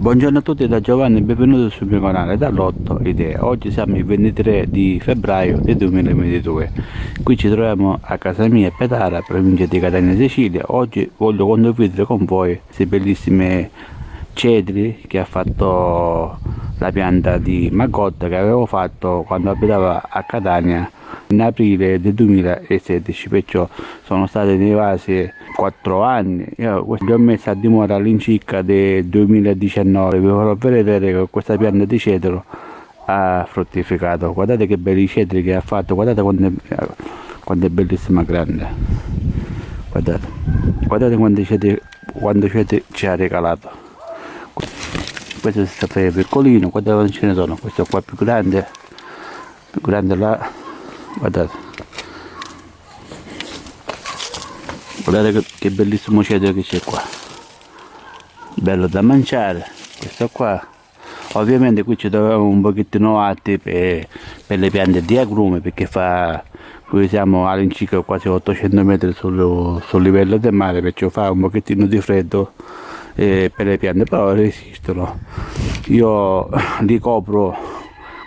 Buongiorno a tutti da Giovanni, benvenuti sul mio canale dall'Otto Idee. Oggi siamo il 23 di febbraio del 2022. Qui ci troviamo a casa mia a Petara, provincia di Catania, Sicilia. Oggi voglio condividere con voi queste bellissime cedri che ha fatto la pianta di Magotta che avevo fatto quando abitavo a Catania in aprile del 2016, perciò sono state nei vasi 4 anni. Io li ho messi a dimora all'incirca del 2019. Vi farò vedere che questa pianta di cedro ha fruttificato. Guardate che belli cedri che ha fatto, guardate quanto è bellissima grande, guardate quanto cedri ci ha regalato. Questo è stato piccolino, guardate quanti ce ne sono. Questo qua più grande là, guardate che bellissimo cedro che c'è qua, bello da mangiare. Questo qua ovviamente qui ci troviamo un pochettino alti per le piante di agrume, perché qui siamo all'incirca quasi 800 metri sul livello del mare, perciò fa un pochettino di freddo per le piante, però resistono. Io li copro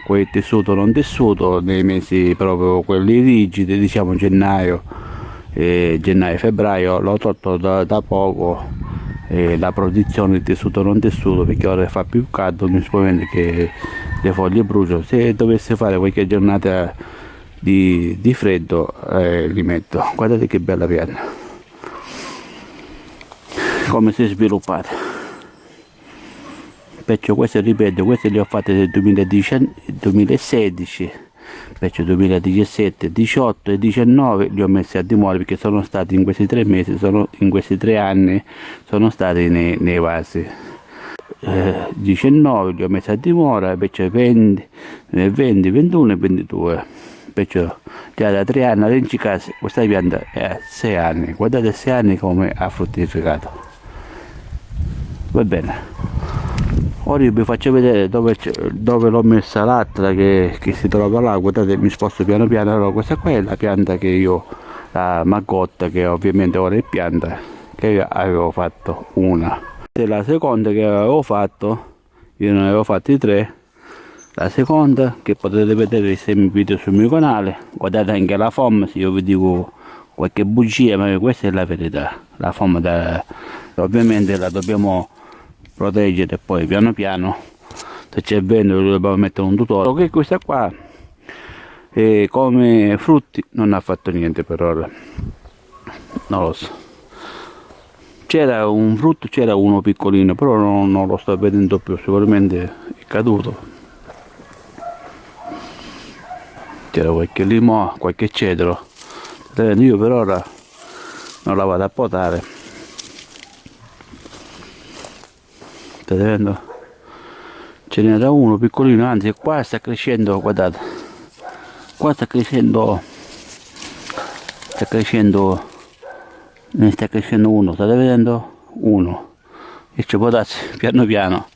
con il tessuto non tessuto nei mesi proprio quelli rigidi, diciamo gennaio febbraio. L'ho tolto da poco la produzione di tessuto non tessuto, perché ora fa più caldo, mi spavento che le foglie bruciano. Se dovesse fare qualche giornata di freddo li metto. Guardate che bella pianta, come si è sviluppata. Perciò queste, ripeto, queste le ho fatte nel 2016, perciò 2017, 18 e 19 li ho messi a dimora, perché sono stati in questi 3 mesi, in questi 3 anni sono stati nei vasi. 19 li ho messi a dimora, perciò 20, 21 e 22, perciò già da 3 anni all'incirca questa pianta è a 6 anni. Guardate 6 anni come ha fruttificato. Va bene. Ora io vi faccio vedere dove l'ho messa l'altra che si trova là. Guardate, mi sposto piano piano. Allora, questa qua è la pianta che io, la Magotta, che ovviamente ora è pianta, che io avevo fatto una. Questa è la seconda che avevo fatto, io ne avevo fatti 3. La seconda, che potete vedere se mi video sul mio canale. Guardate anche la forma, se io vi dico qualche bugia, ma questa è la verità. La forma ovviamente la dobbiamo proteggere, poi piano piano, se c'è vento dobbiamo mettere un tutore. Ok, questa qua come frutti non ha fatto niente per ora, non lo so. C'era un frutto, c'era uno piccolino, però non lo sto vedendo più, sicuramente è caduto. C'era qualche limone, qualche cedro. Io per ora non la vado a potare. State vedendo? Ce n'era uno piccolino, anzi qua sta crescendo, guardate, qua sta crescendo, ne sta crescendo uno, state vedendo? Uno, e ci può darsi piano piano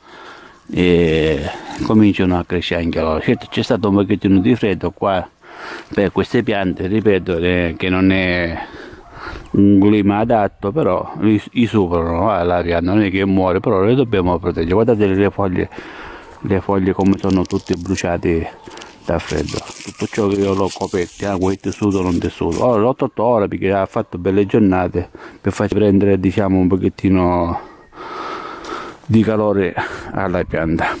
e cominciano a crescere anche loro. Certo, c'è stato un pochettino di freddo qua per queste piante, ripeto, che non è un clima adatto, però li superano, la pianta non è che muore, però le dobbiamo proteggere. Guardate le foglie come sono tutte bruciate da freddo. Tutto ciò che io l'ho coperto, quel tessuto non tessuto. Ora l'ho tolto ora perché ha fatto belle giornate, per farci prendere, diciamo, un pochettino di calore alla pianta.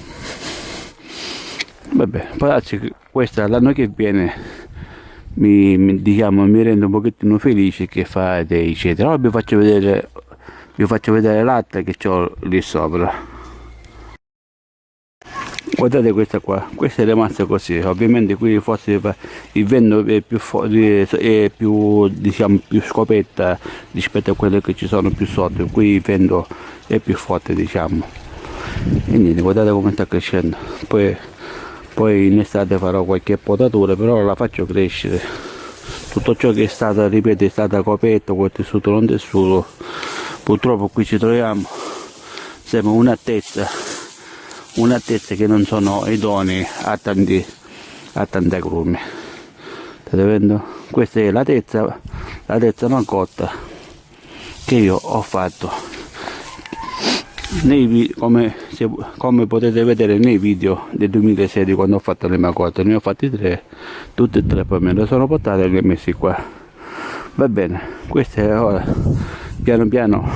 Vabbè, poi questa l'anno che viene mi rende un pochettino felice che fa dei cedri. Ora vi faccio vedere l'altra che ho lì sopra. Guardate questa qua, questa è rimasta così. Ovviamente qui forse il vento è più diciamo più scopetta rispetto a quelle che ci sono più sotto. Qui il vento è più forte, diciamo. E niente, guardate come sta crescendo. Poi in estate farò qualche potatura, però la faccio crescere. Tutto ciò che è stato, ripeto, è stato coperto col tessuto non tessuto. Purtroppo qui ci troviamo, siamo un'altezza che non sono idonei a tanti agrumi. State vedendo? Questa è la terza Magotta che io ho fatto come potete vedere nei video del 2016, quando ho fatto le macotte, ne ho fatti 3, tutte e 3, poi me le sono portate e le ho messi qua. Va bene, questo è ora, piano piano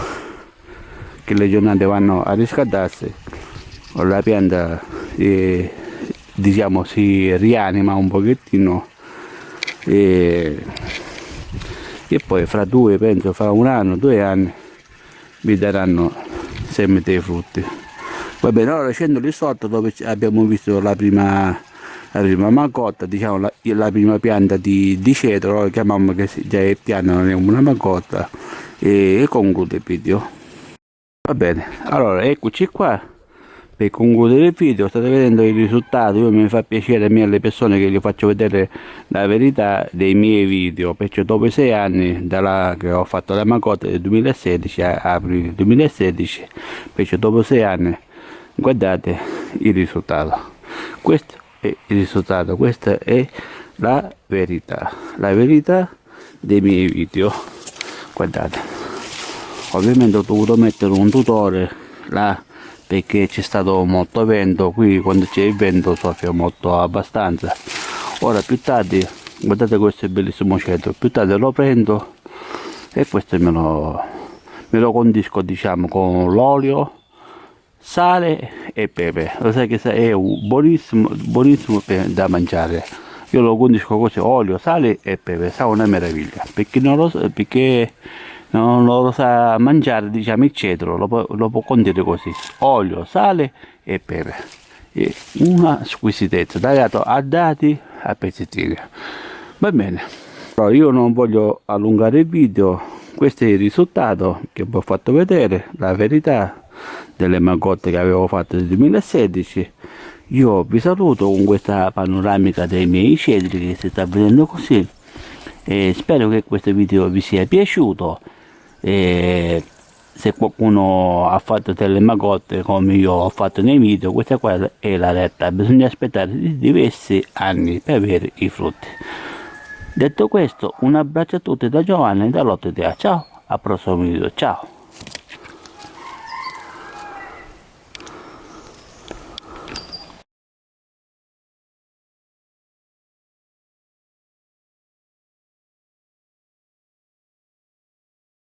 che le giornate vanno a riscaldarsi, la pianta diciamo si rianima un pochettino e poi fra penso fra 1 anno, 2 anni vi daranno semi dei frutti. Va bene, ora scendo lì sotto dove abbiamo visto la prima macotta, diciamo la prima pianta di cedro, lo chiamiamo che già è piano, non è una macotta, e concludo il video. Va bene, allora eccoci qua per concludere il video. State vedendo il risultato. Io mi fa piacere alle persone che gli faccio vedere la verità dei miei video, perché dopo 6 anni che ho fatto la macotta del 2016 a aprile 2016, perché dopo 6 anni guardate il risultato. Questo è il risultato, questa è la verità dei miei video. Guardate, ovviamente ho dovuto mettere un tutore là perché c'è stato molto vento. Qui quando c'è il vento soffia molto abbastanza. Ora più tardi, guardate questo è bellissimo cedro, più tardi lo prendo e questo me lo condisco, diciamo, con l'olio, sale e pepe. Lo sai che è buonissimo da mangiare. Io lo condisco così, olio, sale e pepe, sa una meraviglia. Perché non lo sa mangiare, diciamo, il cedro lo può condire così: olio, sale e pepe. È una squisitezza, tagliato a dati, a pezzettini. Va bene, allora io non voglio allungare il video. Questo è il risultato che vi ho fatto vedere, la verità delle macotte che avevo fatto nel 2016. Io vi saluto con questa panoramica dei miei cedri che si sta vedendo così, e spero che questo video vi sia piaciuto. E se qualcuno ha fatto delle macotte come io ho fatto nei video, questa qua è la retta, bisogna aspettare diversi anni per avere i frutti. Detto questo, un abbraccio a tutti da Giovanni e da Lotte Dea. Ciao, al prossimo video, ciao.